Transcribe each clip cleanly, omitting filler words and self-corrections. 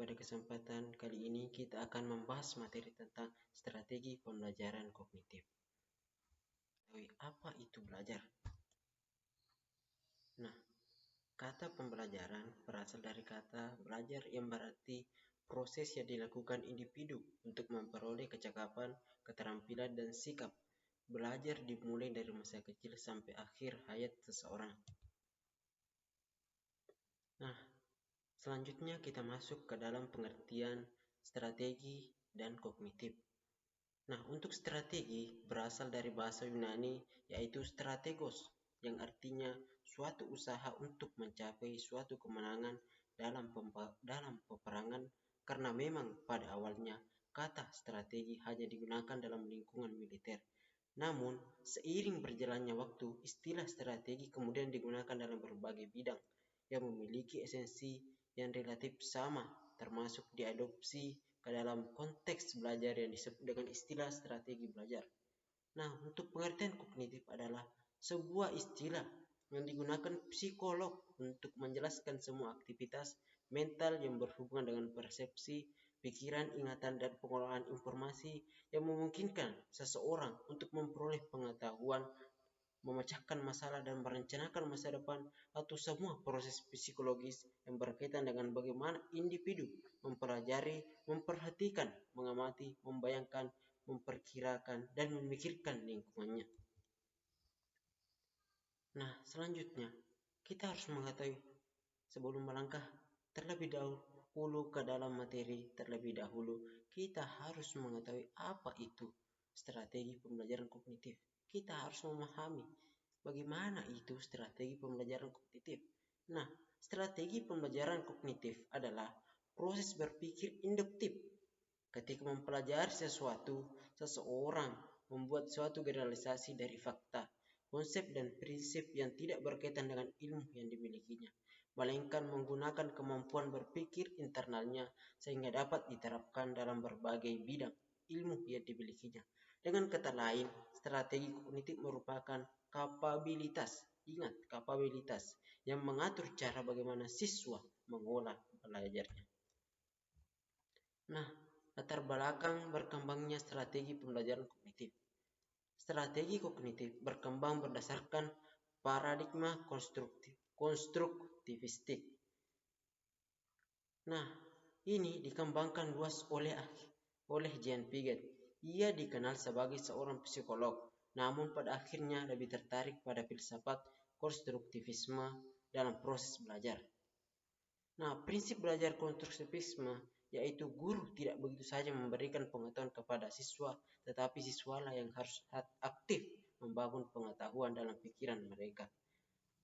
pada kesempatan kali ini kita akan membahas materi tentang strategi pembelajaran kognitif. Apa itu belajar? Nah, kata pembelajaran berasal dari kata belajar yang berarti proses yang dilakukan individu untuk memperoleh kecakapan, keterampilan, dan sikap. Belajar dimulai dari masa kecil sampai akhir hayat seseorang. Nah, selanjutnya kita masuk ke dalam pengertian strategi dan kognitif. Nah, untuk strategi berasal dari bahasa Yunani yaitu strategos, yang artinya suatu usaha untuk mencapai suatu kemenangan dalam peperangan, karena memang pada awalnya kata strategi hanya digunakan dalam lingkungan militer. Namun, seiring berjalannya waktu, istilah strategi kemudian digunakan dalam berbagai bidang yang memiliki esensi yang relatif sama, termasuk diadopsi ke dalam konteks belajar yang disebut dengan istilah strategi belajar. Nah, untuk pengertian kognitif adalah sebuah istilah yang digunakan psikolog untuk menjelaskan semua aktivitas mental yang berhubungan dengan persepsi, pikiran, ingatan, dan pengolahan informasi yang memungkinkan seseorang untuk memperoleh pengetahuan, memecahkan masalah, dan merencanakan masa depan, atau semua proses psikologis yang berkaitan dengan bagaimana individu mempelajari, memperhatikan, mengamati, membayangkan, memperkirakan, dan memikirkan lingkungannya. Nah, selanjutnya kita harus mengetahui sebelum melangkah terlebih dahulu ke dalam materi terlebih dahulu, kita harus mengetahui apa itu strategi pembelajaran kognitif. Kita harus memahami bagaimana itu strategi pembelajaran kognitif. Nah, strategi pembelajaran kognitif adalah proses berpikir induktif. Ketika mempelajari sesuatu, seseorang membuat suatu generalisasi dari fakta, konsep, dan prinsip yang tidak berkaitan dengan ilmu yang dimilikinya, melainkan menggunakan kemampuan berpikir internalnya sehingga dapat diterapkan dalam berbagai bidang ilmu yang dimilikinya. Dengan kata lain, strategi kognitif merupakan kapabilitas, ingat, kapabilitas yang mengatur cara bagaimana siswa mengolah belajarnya. Nah, latar belakang berkembangnya strategi pembelajaran kognitif. Strategi kognitif berkembang berdasarkan paradigma konstruktivistik. Nah, ini dikembangkan luas oleh Jean Piaget. Ia dikenal sebagai seorang psikolog, namun pada akhirnya lebih tertarik pada filsafat konstruktivisme dalam proses belajar. Nah, prinsip belajar konstruktivisme yaitu guru tidak begitu saja memberikan pengetahuan kepada siswa, tetapi siswalah yang harus aktif membangun pengetahuan dalam pikiran mereka.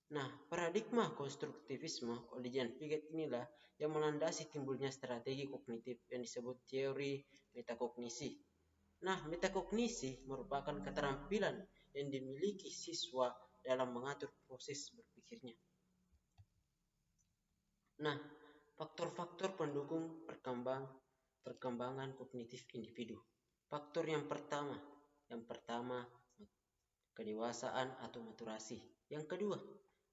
Nah, paradigma konstruktivisme oleh Jean Piaget inilah yang melandasi timbulnya strategi kognitif yang disebut teori metakognisi. Nah, metakognisi merupakan keterampilan yang dimiliki siswa dalam mengatur proses berpikirnya. Nah, faktor-faktor pendukung perkembangan kognitif individu. Faktor yang pertama, kedewasaan atau maturasi. Yang kedua,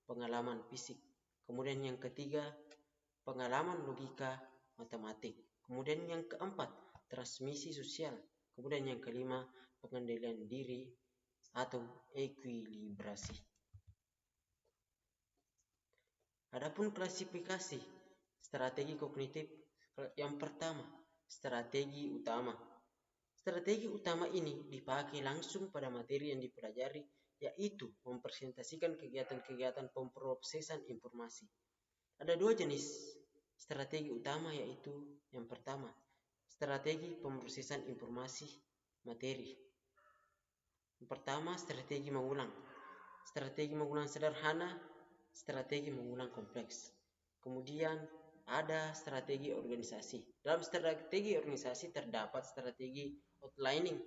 pengalaman fisik. Kemudian yang ketiga, pengalaman logika matematik. Kemudian yang keempat, transmisi sosial. Kemudian yang kelima, pengendalian diri atau ekuilibrasi. Adapun klasifikasi strategi kognitif, yang pertama, strategi utama. Strategi utama ini dipakai langsung pada materi yang dipelajari, yaitu mempresentasikan kegiatan-kegiatan pemrosesan informasi. Ada dua jenis strategi utama, yaitu yang pertama, strategi pemrosesan informasi materi. Yang pertama, strategi mengulang. Strategi mengulang sederhana, strategi mengulang kompleks. Kemudian ada strategi organisasi. Dalam strategi organisasi terdapat strategi outlining,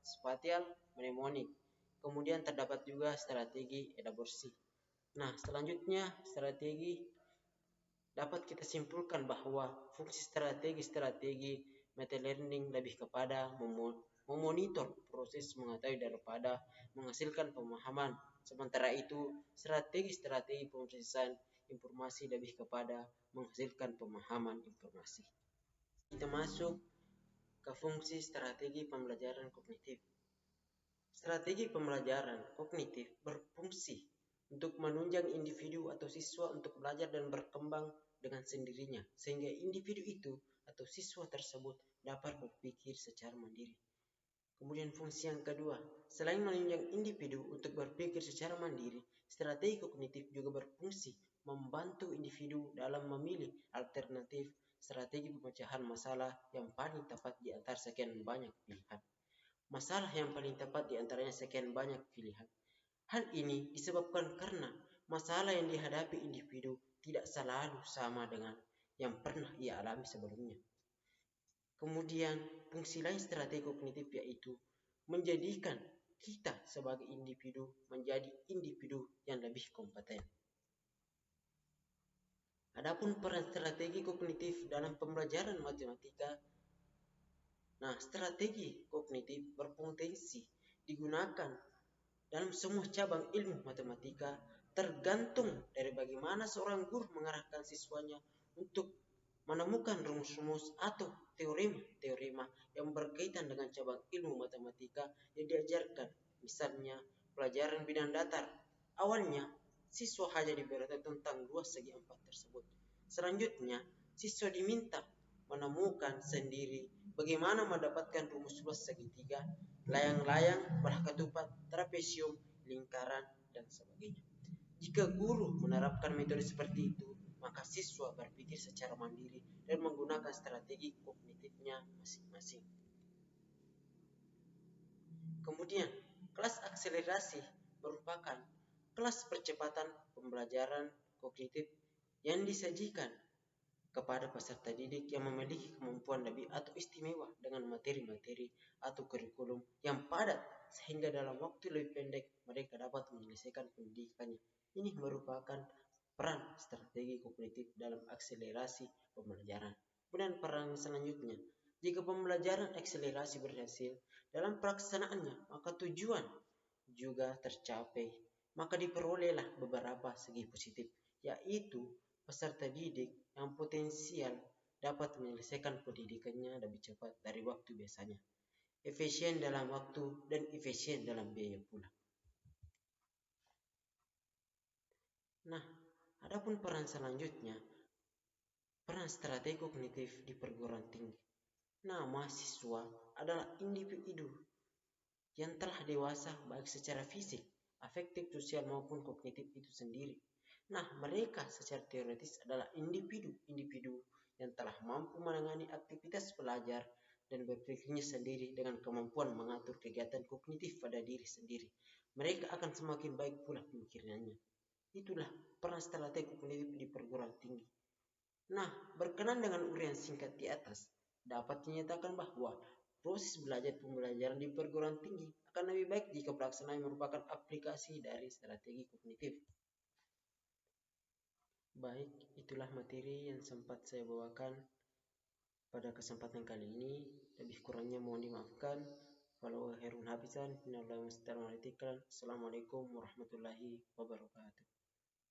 spatial, mnemonik. Kemudian terdapat juga strategi elaborasi. Nah, selanjutnya strategi dapat kita simpulkan bahwa fungsi strategi meta learning lebih kepada memonitor proses mengetahui daripada menghasilkan pemahaman. Sementara itu, strategi pemrosesan informasi lebih kepada menghasilkan pemahaman informasi. Kita masuk ke fungsi strategi pembelajaran kognitif. Strategi pembelajaran kognitif berfungsi untuk menunjang individu atau siswa untuk belajar dan berkembang dengan sendirinya, sehingga individu itu atau siswa tersebut dapat berpikir secara mandiri. Kemudian fungsi yang kedua, selain menunjang individu untuk berpikir secara mandiri, strategi kognitif juga berfungsi membantu individu dalam memilih alternatif strategi pemecahan masalah yang paling tepat di antara sekian banyak pilihan. Masalah yang paling tepat di antaranya sekian banyak pilihan. Hal ini disebabkan karena masalah yang dihadapi individu tidak selalu sama dengan yang pernah ia alami sebelumnya. Kemudian, fungsi lain strategi kognitif yaitu menjadikan kita sebagai individu menjadi individu yang lebih kompeten. Adapun peran strategi kognitif dalam pembelajaran matematika. Nah, strategi kognitif berpotensi digunakan dalam semua cabang ilmu matematika tergantung dari bagaimana seorang guru mengarahkan siswanya untuk menemukan rumus-rumus atau teorema-teorema yang berkaitan dengan cabang ilmu matematika yang diajarkan. Misalnya, pelajaran bidang datar. Awalnya, siswa hanya diberitahu tentang luas segi 4 tersebut. Selanjutnya, siswa diminta menemukan sendiri bagaimana mendapatkan rumus luas segitiga, layang-layang, belah ketupat, trapesium, lingkaran, dan sebagainya. Jika guru menerapkan metode seperti itu, maka siswa berpikir secara mandiri dan menggunakan strategi kognitifnya masing-masing. Kemudian, kelas akselerasi merupakan kelas percepatan pembelajaran kognitif yang disajikan kepada peserta didik yang memiliki kemampuan lebih atau istimewa dengan materi-materi atau kurikulum yang padat sehingga dalam waktu lebih pendek mereka dapat menyelesaikan pendidikannya. Ini merupakan peran strategi kognitif dalam akselerasi pembelajaran. Kemudian peran selanjutnya, jika pembelajaran akselerasi berhasil dalam pelaksanaannya, maka tujuan juga tercapai. Maka diperolehlah beberapa segi positif, yaitu peserta didik yang potensial dapat menyelesaikan pendidikannya lebih cepat dari waktu biasanya, efisien dalam waktu dan efisien dalam biaya pula. Nah, adapun peran selanjutnya, peran strategi kognitif di perguruan tinggi. Nah, mahasiswa adalah individu yang telah dewasa baik secara fisik, afektif, sosial maupun kognitif itu sendiri. Nah, mereka secara teoritis adalah individu yang telah mampu menangani aktivitas belajar dan berpikirnya sendiri dengan kemampuan mengatur kegiatan kognitif pada diri sendiri. Mereka akan semakin baik pula pemikirannya. Itulah peran strategi kognitif di perguruan tinggi. Nah, berkenan dengan uraian singkat di atas, dapat dinyatakan bahwa proses belajar pembelajaran di perguruan tinggi akan lebih baik jika pelaksanaan merupakan aplikasi dari strategi kognitif. Baik, itulah materi yang sempat saya bawakan pada kesempatan kali ini. Lebih kurangnya mohon dimaafkan. Walau khairun hafisan, minallah musta'an. Assalamualaikum warahmatullahi wabarakatuh.